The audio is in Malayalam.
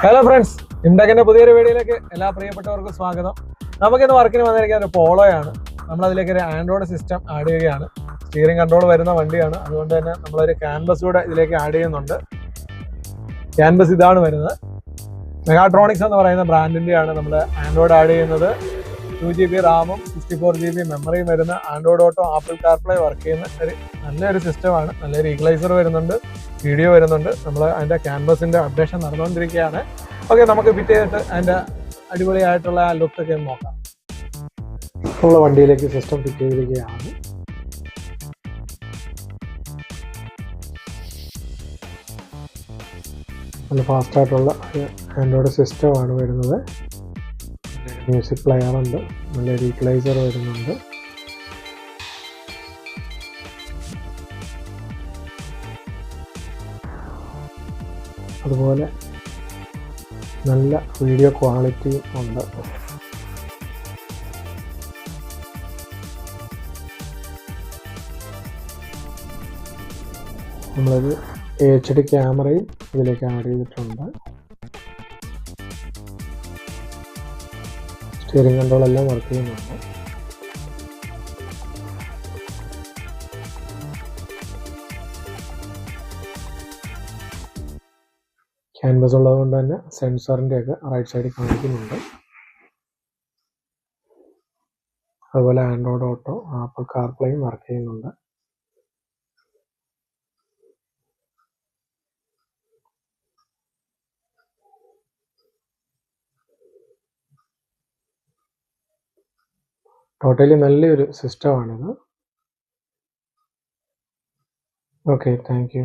ഹലോ ഫ്രണ്ട്സ്, ഇംടെക്കിന്റെ പുതിയൊരു വീഡിയോയിലേക്ക് എല്ലാ പ്രിയപ്പെട്ടവർക്കും സ്വാഗതം. നമുക്കിന്ന് വർക്കിന് വന്നിരിക്കുന്ന ഒരു പോളോയാണ്. നമ്മളതിലേക്ക് ഒരു ആൻഡ്രോയിഡ് സിസ്റ്റം ആഡ് ചെയ്യുകയാണ്. സ്റ്റിയറിംഗ് കൺട്രോൾ വരുന്ന വണ്ടിയാണ്, അതുകൊണ്ട് തന്നെ നമ്മളൊരു ക്യാൻവസ് കൂടെ ഇതിലേക്ക് ആഡ് ചെയ്യുന്നുണ്ട്. ക്യാൻവസ് ഇതാണ് വരുന്നത്. മെഗാട്രോണിക്സ് എന്ന് പറയുന്ന ബ്രാൻഡിൻ്റെയാണ് നമ്മൾ ആൻഡ്രോയിഡ് ആഡ് ചെയ്യുന്നത്. 2GB റാമും 64GB മെമ്മറിയും വരുന്ന Android auto apple CarPlay work ചെയ്യുന്ന നല്ലൊരു സിസ്റ്റമാണ്. നല്ലൊരു ഈക്വലൈസർ വരുന്നുണ്ട്, വീഡിയോ വരുന്നുണ്ട്. നമ്മൾ അതിൻ്റെ ക്യാൻവസിൻ്റെ അപ്ഡേഷൻ നടന്നുകൊണ്ടിരിക്കുകയാണ്. ഓക്കെ, നമുക്ക് ഫിറ്റ് ചെയ്തിട്ട് അതിൻ്റെ അടിപൊളിയായിട്ടുള്ള ആ ലുക്കൊക്കെ ഒന്ന് നോക്കാം. നമ്മൾ വണ്ടിയിലേക്ക് സിസ്റ്റം ഫിറ്റ് ചെയ്തിരിക്കുകയാണ്. നല്ല ഫാസ്റ്റായിട്ടുള്ള ആൻഡ്രോയിഡ് സിസ്റ്റമാണ് വരുന്നത്. മ്യൂസിക് പ്ലെയർ ഉണ്ട്, നല്ലൊരു ഈക്വലൈസർ വരുന്നുണ്ട്. അതുപോലെ നല്ല വീഡിയോ ക്വാളിറ്റിയും ഉണ്ട്. നമ്മളൊരു HD ക്യാമറയും ഇതിലേക്ക് ആഡ് ചെയ്തിട്ടുണ്ട്. സ്റ്റിയറിംഗ് കൺട്രോൾ എല്ലാം വർക്ക് ചെയ്യുന്നുണ്ട്. ക്യാൻവസ് ഉള്ളതുകൊണ്ട് തന്നെ സെൻസറിൻ്റെ ഒക്കെ റൈറ്റ് സൈഡിൽ കാണിക്കുന്നുണ്ട്. അതുപോലെ ആൻഡ്രോയിഡ് ഓട്ടോ ആപ്പിൾ കാർപ്ലേയും വർക്ക് ചെയ്യുന്നുണ്ട്. ടോട്ടലി നല്ലൊരു സിസ്റ്റമാണിത്. Okay, thank you.